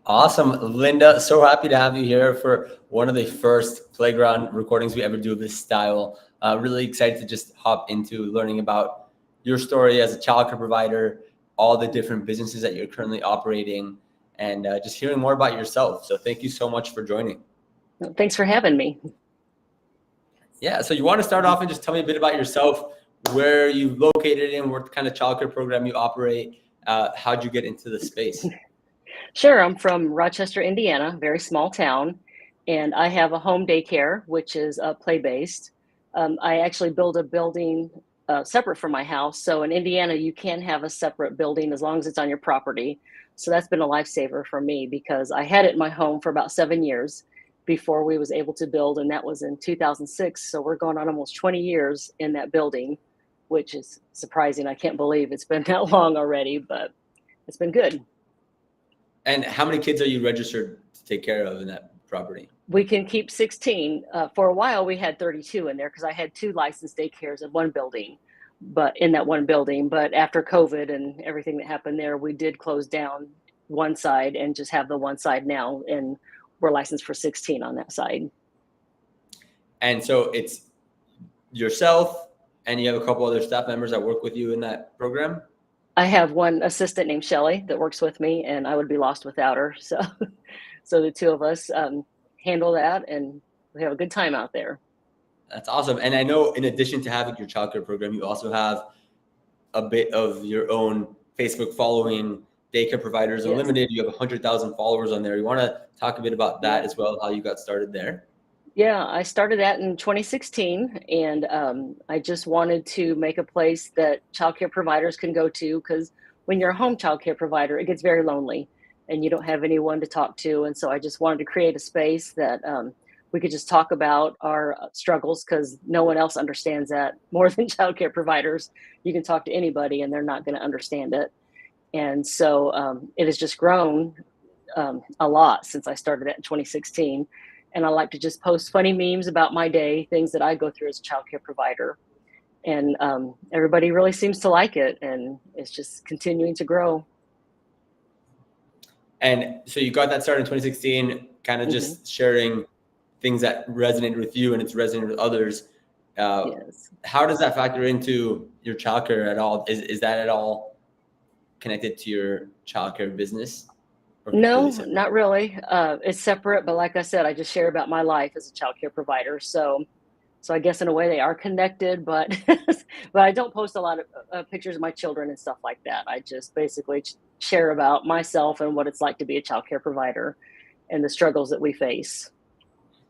Awesome. Linda, so happy to have you here for one of the first playground recordings we ever do of this style. Really excited to just hop into learning about your story as a childcare provider, all the different businesses that you're currently operating, and just hearing more about yourself. So thank you so much for joining. Thanks for having me. Yeah, so you want to start off and just tell me a bit about yourself, where you located in, what kind of childcare program you operate, how'd you get into the space? Sure, I'm from Rochester, Indiana, very small town, and I have a home daycare, which is play-based. I actually build a building separate from my house. So in Indiana, you can have a separate building as long as it's on your property. So that's been a lifesaver for me because I had it in my home for about 7 years before we was able to build, and that was in 2006. So we're going on almost 20 years in that building, which is surprising. I can't believe it's been that long already, but it's been good. And how many kids are you registered to take care of in that property? We can keep 16. For a while, we had 32 in there because I had 2 licensed daycares in one building, but in that one building. But after COVID and everything that happened there, we did close down one side and just have the one side now, and we're licensed for 16 on that side. And so it's yourself, and you have a couple other staff members that work with you in that program? I have one assistant named Shelly that works with me, and I would be lost without her. So, so the two of us handle that, and we have a good time out there. That's awesome. And I know in addition to having your childcare program, you also have a bit of your own Facebook following, Daycare Providers Yes. Unlimited. You have 100,000 followers on there. You want to talk a bit about that as well, how you got started there? Yeah, I started that in 2016, and I just wanted to make a place that childcare providers can go to because when you're a home childcare provider, it gets very lonely and you don't have anyone to talk to. And so I just wanted to create a space that we could just talk about our struggles because no one else understands that more than childcare providers. You can talk to anybody and they're not going to understand it. And so it has just grown a lot since I started that in 2016. And I like to just post funny memes about my day, things that I go through as a childcare provider. And everybody really seems to like it, and it's just continuing to grow. And so you got that started in 2016, kind of just sharing things that resonated with you and it's resonated with others. Yes. How does that factor into your childcare at all? Is that at all connected to your childcare business? No, not really. It's separate, but like I said, I just share about my life as a childcare provider. So I guess in a way they are connected, but but I don't post a lot of pictures of my children and stuff like that. I just basically share about myself and what it's like to be a childcare provider and the struggles that we face.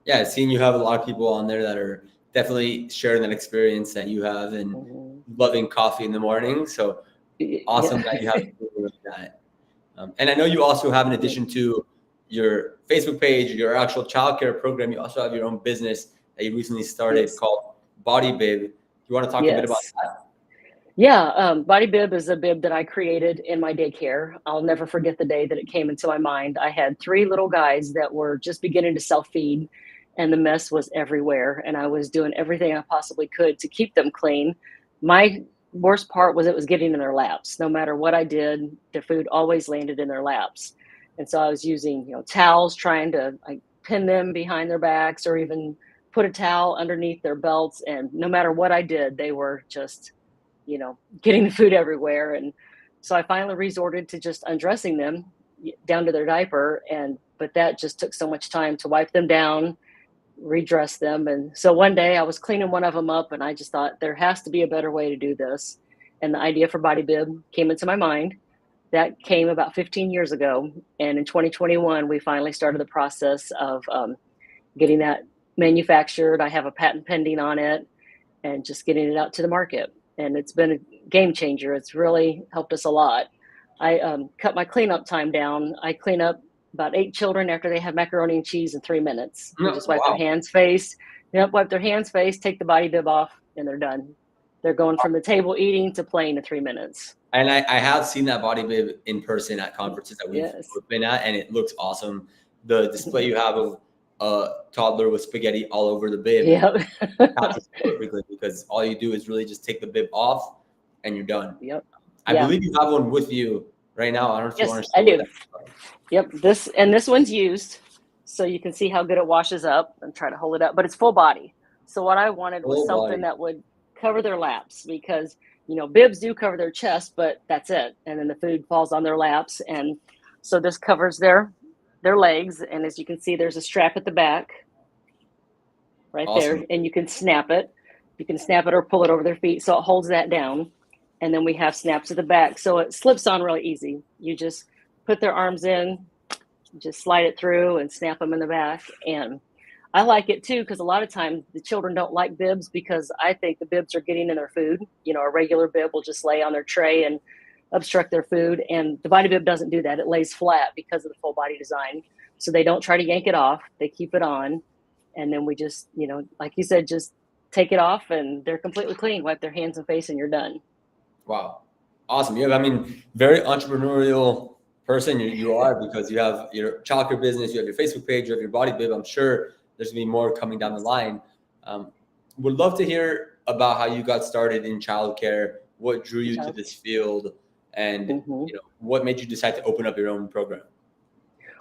Yeah, seeing you have a lot of people on there that are definitely sharing that experience that you have and loving coffee in the morning. So awesome that you have people like that. And I know you also have, in addition to your Facebook page, your actual childcare program, you also have your own business that you recently started called Body Bib. Do you want to talk a bit about that? Yeah, Body Bib is a bib that I created in my daycare. I'll never forget the day that it came into my mind. I had 3 little guys that were just beginning to self-feed, and the mess was everywhere. And I was doing everything I possibly could to keep them clean. My worst part was it was getting in their laps. No matter what I did, the food always landed in their laps. And so I was using, towels, trying to pin them behind their backs or even put a towel underneath their belts. And no matter what I did, they were just, getting the food everywhere. And so I finally resorted to just undressing them down to their diaper. But that just took so much time to wipe them down, redress them. And so one day I was cleaning one of them up and I just thought there has to be a better way to do this. And the idea for Body Bib came into my mind. That came about 15 years ago. And in 2021, we finally started the process of getting that manufactured. I have a patent pending on it and just getting it out to the market. And it's been a game changer. It's really helped us a lot. I cut my cleanup time down. I clean up about 8 children after they have macaroni and cheese in 3 minutes. You just wipe their hands, face, wipe their hands, face, take the Body Bib off, and they're done. They're going from the table eating to playing in 3 minutes. And I have seen that Body Bib in person at conferences that we've been at, and it looks awesome. The display you have of a toddler with spaghetti all over the bib passes perfectly because all you do is really just take the bib off and you're done. I believe you have one with you right now. I don't know if you Yes, want to I show what do. that looks like. Yep. This one's used, so you can see how good it washes up. I'm trying to hold it up, but it's full body. So what I wanted was Full something body. that would cover their laps, because bibs do cover their chest, but that's it. And then the food falls on their laps, and so this covers their legs. And as you can see, there's a strap at the back right there, Awesome. and you can snap it. You can snap it or pull it over their feet, so it holds that down. And then we have snaps at the back, so it slips on really easy. You just put their arms in, just slide it through and snap them in the back. And I like it too, because a lot of times the children don't like bibs, because I think the bibs are getting in their food. A regular bib will just lay on their tray and obstruct their food. And the Body Bib doesn't do that. It lays flat because of the full body design. So they don't try to yank it off. They keep it on. And then we just, like you said, just take it off and they're completely clean. Wipe their hands and face and you're done. Wow. Awesome. You have, very entrepreneurial person you are, because you have your childcare business, you have your Facebook page, you have your Body Bib. I'm sure there's gonna be more coming down the line. Would love to hear about how you got started in childcare, what drew you to this field, and what made you decide to open up your own program.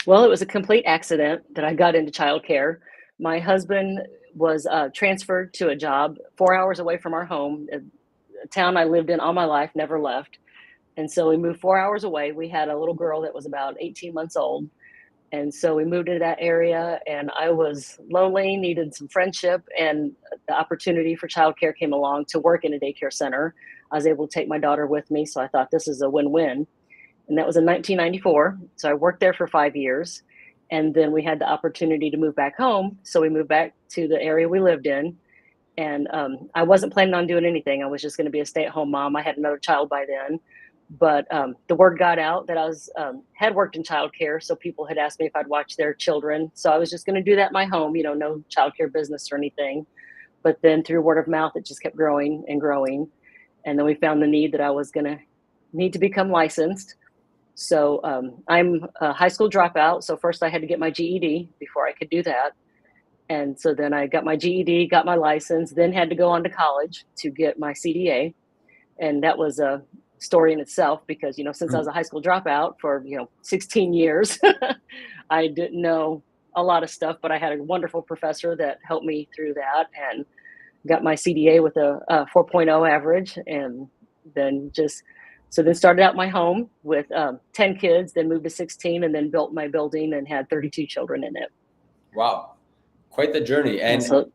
Well, it was a complete accident that I got into childcare. My husband was transferred to a job 4 hours away from our home, a town I lived in all my life, never left. And so we moved 4 hours away. We had a little girl that was about 18 months old. And so we moved into that area, and I was lonely, needed some friendship, and the opportunity for childcare came along to work in a daycare center. I was able to take my daughter with me, so I thought this is a win-win. And that was in 1994. So I worked there for 5 years. And then we had the opportunity to move back home. So we moved back to the area we lived in. And I wasn't planning on doing anything. I was just going to be a stay-at-home mom. I had another child by then. But the word got out that I was had worked in childcare. So people had asked me if I'd watch their children. So I was just going to do that in my home, no childcare business or anything. But then through word of mouth, it just kept growing and growing. And then we found the need that I was going to need to become licensed. So I'm a high school dropout. So first I had to get my GED before I could do that. And so then I got my GED, got my license, then had to go on to college to get my CDA. And that was a story in itself, because, since I was a high school dropout for, 16 years, I didn't know a lot of stuff, but I had a wonderful professor that helped me through that, and got my CDA with a 4.0 average. And then then started out my home with 10 kids, then moved to 16, and then built my building and had 32 children in it. Wow. Quite the journey. And so,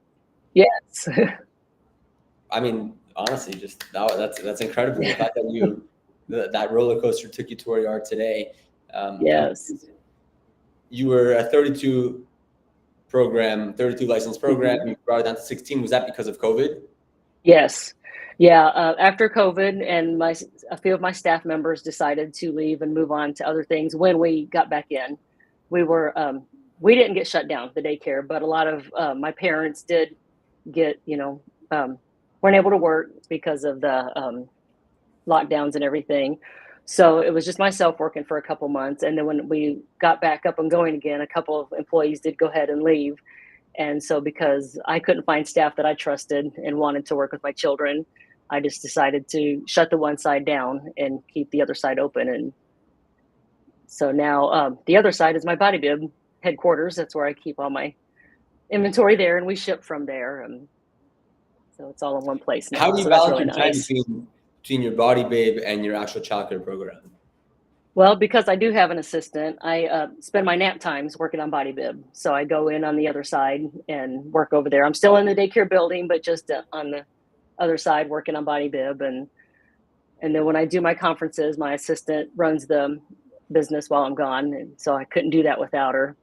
yes. Honestly, just that's incredible. The fact that that roller coaster took you to where you are today. Yes. You were a 32 license program. You brought it down to 16. Was that because of COVID? Yes. Yeah. After COVID, and a few of my staff members decided to leave and move on to other things. When we got back in, we didn't get shut down, the daycare, but a lot of my parents did get, weren't able to work because of the lockdowns and everything. So it was just myself working for a couple months. And then when we got back up and going again, a couple of employees did go ahead and leave. And so because I couldn't find staff that I trusted and wanted to work with my children, I just decided to shut the one side down and keep the other side open. And so now the other side is my Body Bib headquarters. That's where I keep all my inventory there, and we ship from there. And so it's all in one place now. How do you so that's balance really your time nice. between your Body Bib and your actual childcare program? Well, because I do have an assistant, I spend my nap times working on Body Bib. So I go in on the other side and work over there. I'm still in the daycare building, but just on the other side working on Body Bib. And then when I do my conferences, my assistant runs the business while I'm gone. And so I couldn't do that without her.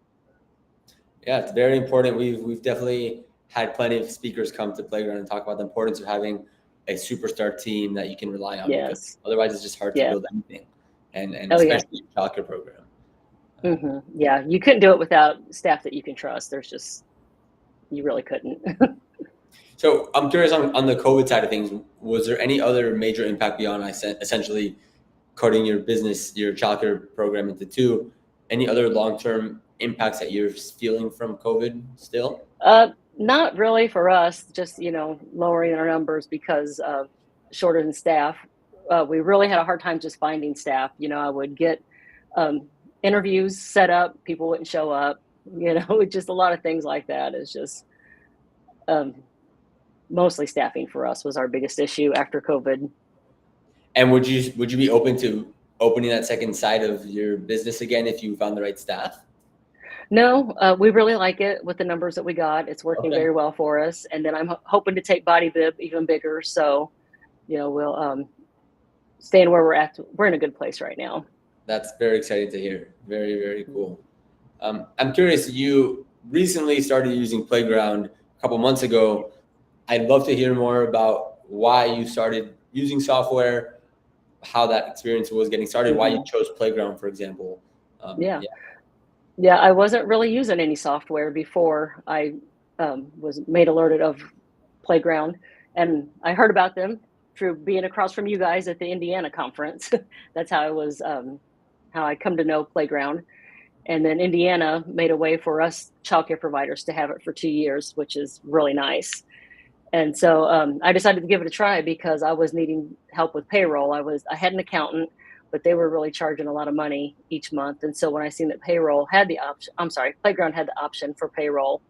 Yeah, it's very important. We've definitely had plenty of speakers come to Playground and talk about the importance of having a superstar team that you can rely on. Yes. Because otherwise it's just hard to build anything. And especially a childcare program. Yeah, you couldn't do it without staff that you can trust. You really couldn't. So I'm curious on the COVID side of things, was there any other major impact beyond essentially cutting your business, your childcare program into two? Any other long-term impacts that you're feeling from COVID still? Not really for us, just, lowering our numbers because of shorter than staff. we really had a hard time just finding staff. You know, I would get interviews set up, people wouldn't show up. You know, just a lot of things like that. It's just um, mostly staffing for us was our biggest issue after COVID. And would you be open to opening that second side of your business again if you found the right staff? No, we really like it with the numbers that we got. It's working Okay. very well for us. And then I'm hoping to take Body Bib even bigger. So, you know, we'll staying where we're at. We're in a good place right now. That's very exciting to hear. Very, very cool. I'm curious, you recently started using Playground a couple months ago. I'd love to hear more about why you started using software, how that experience was getting started, why you chose Playground, for example. Yeah, I wasn't really using any software before I was made alerted of Playground, and I heard about them through being across from you guys at the Indiana conference. That's how how I come to know Playground. And then Indiana made a way for us childcare providers to have it for 2 years, which is really nice. And so I decided to give it a try because I was needing help with payroll. I had an accountant, but they were really charging a lot of money each month. And so when I seen that payroll had the option, I'm sorry, Playground had the option for payroll,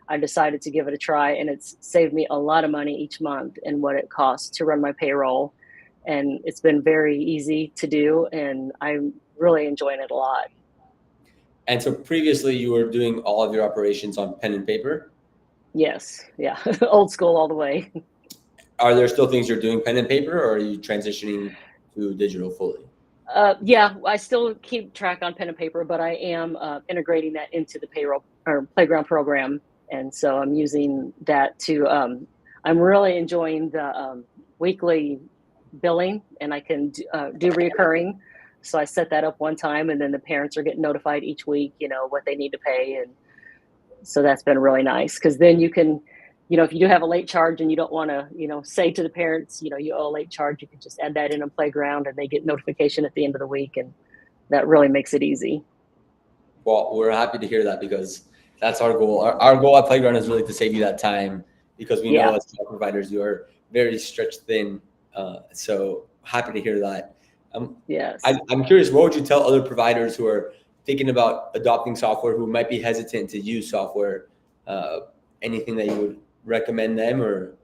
I decided to give it a try, and it's saved me a lot of money each month in what it costs to run my payroll. And it's been very easy to do, and I'm really enjoying it a lot. And so previously you were doing all of your operations on pen and paper. Yes, yeah, old school all the way. Are there still things you're doing pen and paper, or are you transitioning to digital fully? Yeah, I still keep track on pen and paper, but I am integrating that into the payroll or Playground program, and so I'm using that to. I'm really enjoying the weekly billing, and I can do reoccurring. So I set that up one time, and then the parents are getting notified each week, you know, what they need to pay, and so that's been really nice because then you can, you know, if you do have a late charge and you don't want to, you know, say to the parents, you know, you owe a late charge, you can just add that in on Playground and they get notification at the end of the week, and that really makes it easy. Well, we're happy to hear that because that's our goal. Our goal at Playground is really to save you that time because we know Yeah. as care providers you are very stretched thin. So happy to hear that. Yes. I'm curious, what would you tell other providers who are thinking about adopting software, who might be hesitant to use software? Anything that you would recommend them, or?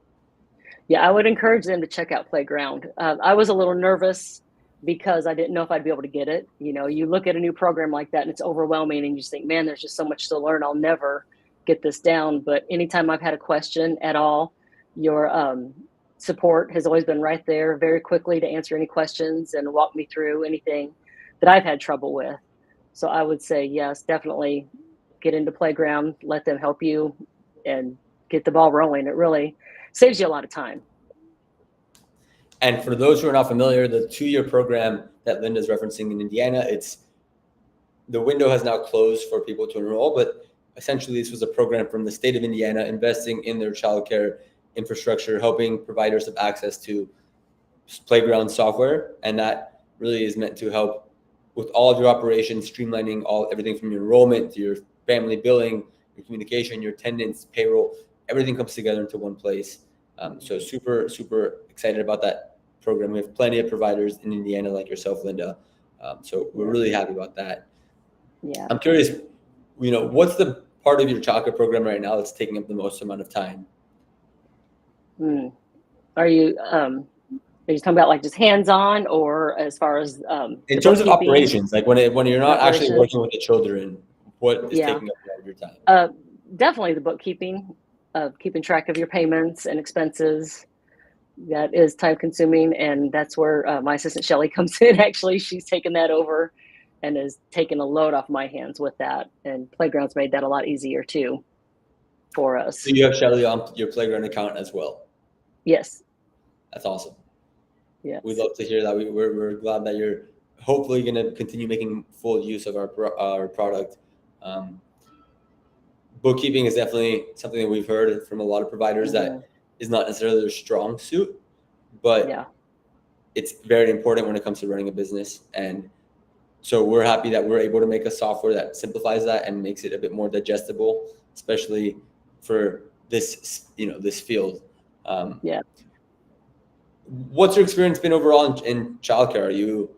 Yeah, I would encourage them to check out Playground. I was a little nervous because I didn't know if I'd be able to get it. You know, you look at a new program like that and it's overwhelming, and you just think, man, there's just so much to learn. I'll never get this down. But anytime I've had a question at all, your support has always been right there very quickly to answer any questions and walk me through anything that I've had trouble with. So I would say, yes, definitely get into Playground, let them help you and get the ball rolling. It really saves you a lot of time. And for those who are not familiar, the 2-year program that Linda's referencing in Indiana, the window has now closed for people to enroll, but essentially this was a program from the state of Indiana investing in their childcare infrastructure, helping providers have access to Playground software. And that really is meant to help with all of your operations, streamlining everything from your enrollment to your family billing, your communication, your attendance, payroll, everything comes together into one place. So super, super excited about that program. We have plenty of providers in Indiana like yourself, Linda. So we're really happy about that. Yeah. I'm curious, you know, what's the part of your childcare program right now that's taking up the most amount of time? Are you talking about like just hands-on, or as far as In terms of operations, like when you're not actually working with the children, what is taking up a lot of your time? Definitely the bookkeeping, keeping track of your payments and expenses. That is time consuming, and that's where my assistant Shelly comes in. Actually, she's taken that over and is taking a load off my hands with that. And Playground's made that a lot easier too for us. So you have Shelly on your Playground account as well? Yes. That's awesome. Yes. We'd love to hear that. We're glad that you're hopefully going to continue making full use of our product. Bookkeeping is definitely something that we've heard from a lot of providers that is not necessarily their strong suit, but it's very important when it comes to running a business. And so we're happy that we're able to make a software that simplifies that and makes it a bit more digestible, especially for this, this field. what's your experience been overall in childcare? Are you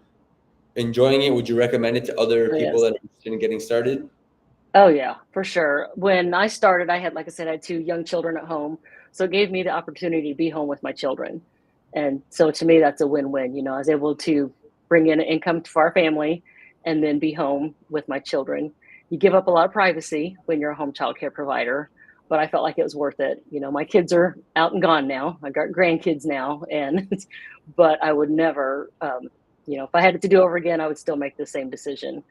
enjoying it? Would you recommend it to other people Yes. that are interested in getting started? Oh yeah, for sure. When I started, I had, like I said, I had two young children at home. So it gave me the opportunity to be home with my children. And so to me, that's a win-win. I was able to bring in an income for our family and then be home with my children. You give up a lot of privacy when you're a home child care provider, but I felt like it was worth it. My kids are out and gone now. I got grandkids now, and but I would never, if I had it to do over again, I would still make the same decision.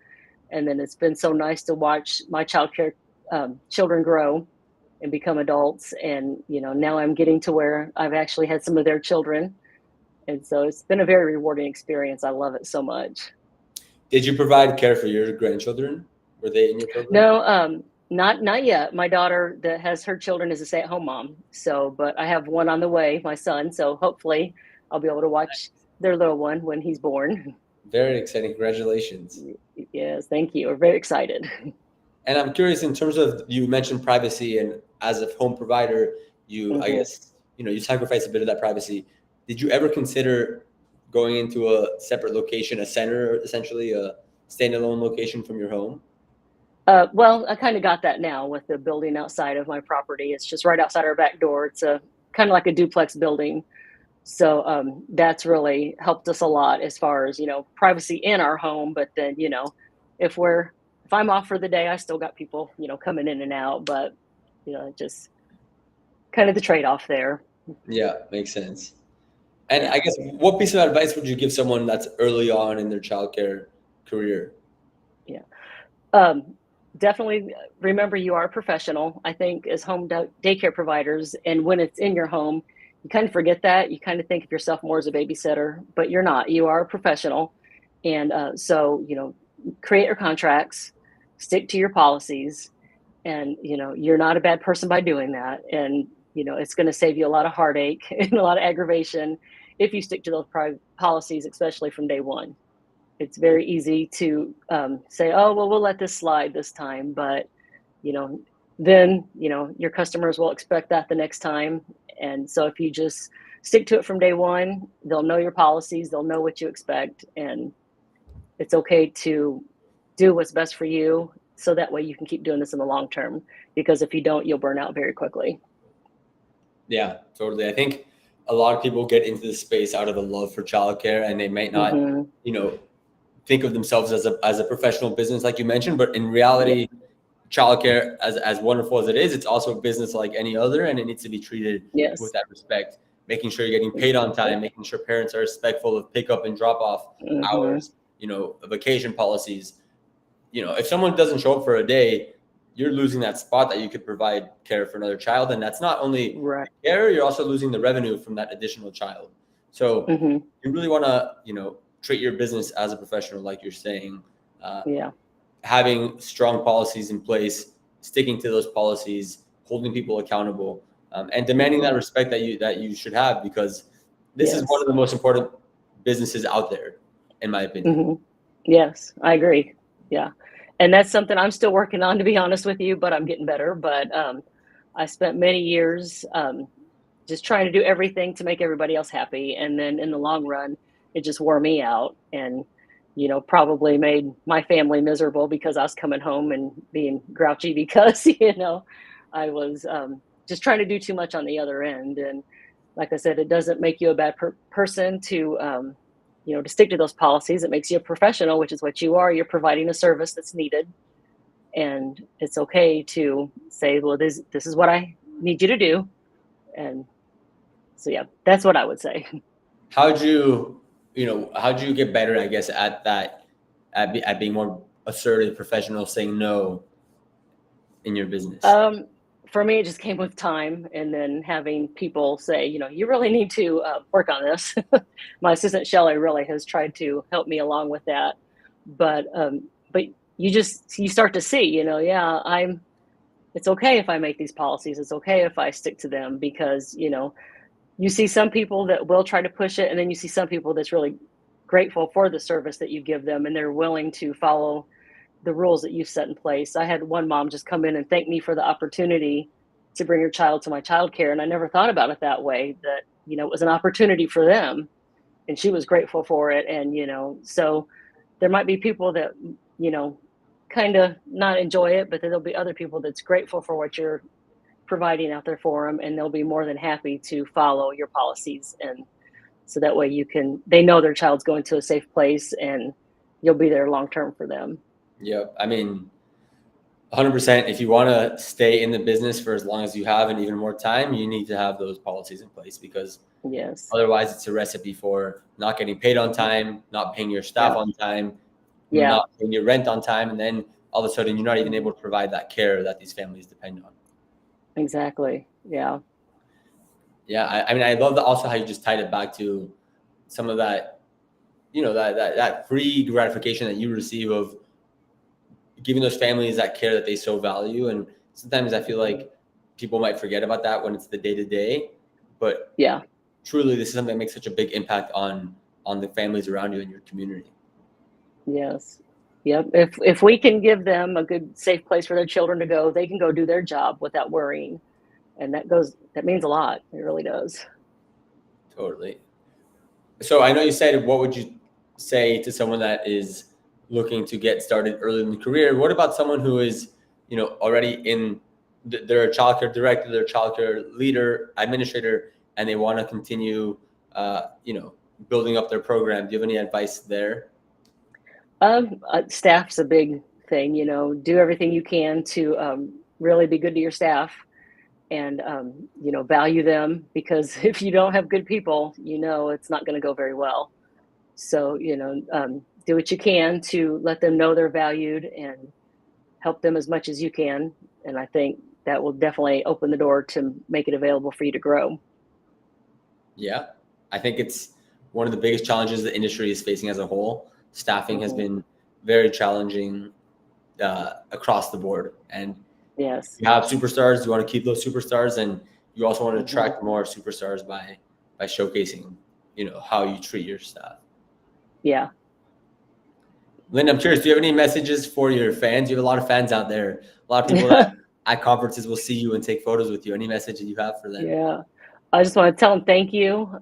And then it's been so nice to watch my childcare children grow and become adults. And now I'm getting to where I've actually had some of their children, and so it's been a very rewarding experience. I love it so much. Did you provide care for your grandchildren? Were they in your program? No, not yet. My daughter that has her children is a stay-at-home mom. So, but I have one on the way, my son. So hopefully, I'll be able to watch their little one when he's born. Very exciting. Congratulations. Yes, thank you. We're very excited. And I'm curious in terms of, you mentioned privacy, and as a home provider, I Hmm. guess, you sacrifice a bit of that privacy. Did you ever consider going into a separate location, a center, essentially a standalone location from your home? Well, I kind of got that now with the building outside of my property. It's just right outside our back door. It's a kind of like a duplex building. So that's really helped us a lot as far as, privacy in our home. But then, if I'm off for the day, I still got people, coming in and out. But, just kind of the trade-off there. Yeah, makes sense. And Yeah. I guess, what piece of advice would you give someone that's early on in their childcare career? Yeah. Um, Definitely remember you are a professional. I think as daycare providers, and when it's in your home, you kind of forget that. You kind of think of yourself more as a babysitter, but you're not. You are a professional, and so create your contracts, stick to your policies, and you're not a bad person by doing that. And it's going to save you a lot of heartache and a lot of aggravation if you stick to those policies, especially from day one. It's very easy to say, "Oh, well, we'll let this slide this time," but you know, then your customers will expect that the next time. And so if you just stick to it from day one, they'll know your policies, they'll know what you expect, and it's okay to do what's best for you. So that way you can keep doing this in the long term. Because if you don't, you'll burn out very quickly. Yeah, totally. I think a lot of people get into this space out of a love for childcare, and they might not, Hmm. you know, think of themselves as a professional business, like you mentioned. But in Yeah. reality, childcare, as wonderful as it is, it's also a business like any other, and it needs to be treated with Yes. that respect. Making sure you're getting paid on Exactly. time, making sure parents are respectful of pickup and drop off Hmm. hours, vacation policies. If someone doesn't show up for a day, you're losing that spot that you could provide care for another child. And that's not only Right. care, you're also losing the revenue from that additional child. So Hmm. you really want to, treat your business as a professional, like you're saying, uh, Yeah. having strong policies in place, sticking to those policies, holding people accountable, and demanding Hmm. that respect that you should have, because this is one Yes. of the most important businesses out there, in my opinion. Hmm. Yes, I agree. Yeah. And that's something I'm still working on, to be honest with you, but I'm getting better. But I spent many years just trying to do everything to make everybody else happy. And then in the long run, it just wore me out and, probably made my family miserable because I was coming home and being grouchy because, I was just trying to do too much on the other end. And like I said, it doesn't make you a bad person to stick to those policies. It makes you a professional, which is what you are. You're providing a service that's needed, and it's okay to say, "Well, this is what I need you to do." And so, yeah, that's what I would say. How'd you get better, I guess, at that, at being more assertive, professional, saying no in your business? Um, for me, it just came with time, and then having people say, "You really need to work on this." My assistant Shelley really has tried to help me along with that, but you start to see, yeah, it's okay if I make these policies. It's okay if I stick to them because, you see some people that will try to push it, and then you see some people that's really grateful for the service that you give them, and they're willing to follow the rules that you've set in place. I had one mom just come in and thank me for the opportunity to bring your child to my childcare. And I never thought about it that way, that, it was an opportunity for them. And she was grateful for it. And, so there might be people that, kind of not enjoy it, but then there'll be other people that's grateful for what you're providing out there for them. And they'll be more than happy to follow your policies. And so that way they know their child's going to a safe place and you'll be there long-term for them. Yep. I mean, 100%. If you want to stay in the business for as long as you have and even more time, you need to have those policies in place, because yes, otherwise it's a recipe for not getting paid on time, not paying your staff on time, not paying your rent on time. And then all of a sudden you're not even able to provide that care that these families depend on. Exactly. Yeah. Yeah. I mean, I love also how you just tied it back to some of that, that free gratification that you receive of giving those families that care that they so value. And sometimes I feel like people might forget about that when it's the day-to-day, but truly this is something that makes such a big impact on the families around you and your community. Yes. Yep. If we can give them a good, safe place for their children to go, they can go do their job without worrying. And that means a lot. It really does. Totally. So I know you said, what would you say to someone that is looking to get started early in the career? What about someone who is, already in they're a childcare director, they're a childcare leader, administrator, and they want to continue, building up their program? Do you have any advice there? Staff's a big thing, do everything you can to really be good to your staff and, value them, because if you don't have good people, it's not going to go very well. So, do what you can to let them know they're valued and help them as much as you can. And I think that will definitely open the door to make it available for you to grow. Yeah. I think it's one of the biggest challenges the industry is facing as a whole. Staffing has been very challenging across the board. And yes, you have superstars, you want to keep those superstars, and you also want to attract more superstars by showcasing, how you treat your staff. Yeah. Linda, I'm curious, do you have any messages for your fans? You have a lot of fans out there. A lot of people that at conferences will see you and take photos with you. Any message that you have for them? Yeah. I just want to tell them thank you.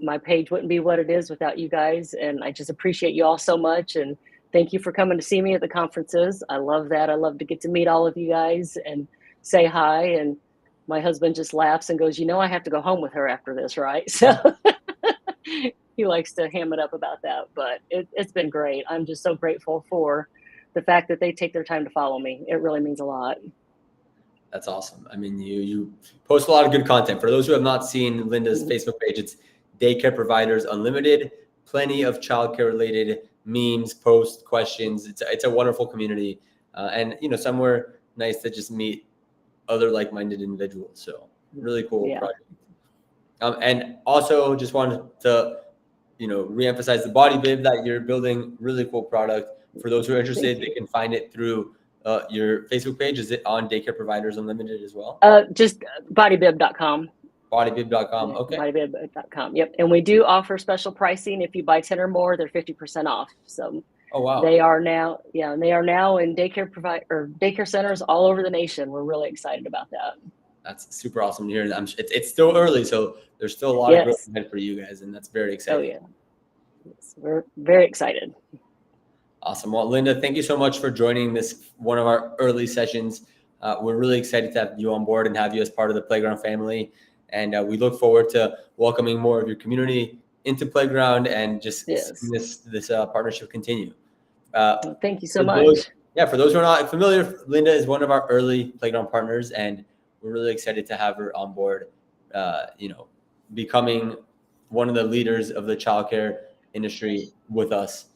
My page wouldn't be what it is without you guys. And I just appreciate you all so much. And thank you for coming to see me at the conferences. I love that. I love to get to meet all of you guys and say hi. And my husband just laughs and goes, I have to go home with her after this, right? So he likes to ham it up about that, but it's been great. I'm just so grateful for the fact that they take their time to follow me. It really means a lot. That's awesome. I mean, you post a lot of good content. For those who have not seen Linda's Facebook page, it's Daycare Providers Unlimited. Plenty of childcare related memes, posts, questions. It's a wonderful community, and somewhere nice to just meet other like-minded individuals. So really cool project. And also just wanted to reemphasize the Body Bib that you're building. Really cool product. For those who are interested, they can find it through your Facebook page. Is it on Daycare Providers Unlimited as well? Just bodybib.com. Bodybib.com. Okay. Bodybib.com. Yep. And we do offer special pricing. If you buy 10 or more, they're 50% off. So oh wow. They are now, and they are now in daycare centers all over the nation. We're really excited about that. That's super awesome to hear. It's still early, so there's still a lot of growth ahead for you guys, and that's very exciting. Oh yeah. Yes, we're very excited. Awesome. Well, Linda, thank you so much for joining this one of our early sessions. We're really excited to have you on board and have you as part of the Playground family. And we look forward to welcoming more of your community into Playground and just seeing this partnership continue. Thank you so much. For those who are not familiar, Linda is one of our early Playground partners, and we're really excited to have her on board, becoming one of the leaders of the childcare industry with us.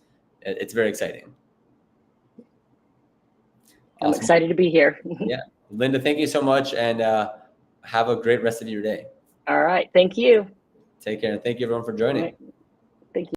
It's very exciting. I'm excited to be here. Yeah. Linda, thank you so much, and have a great rest of your day. All right. Thank you. Take care. And thank you everyone for joining.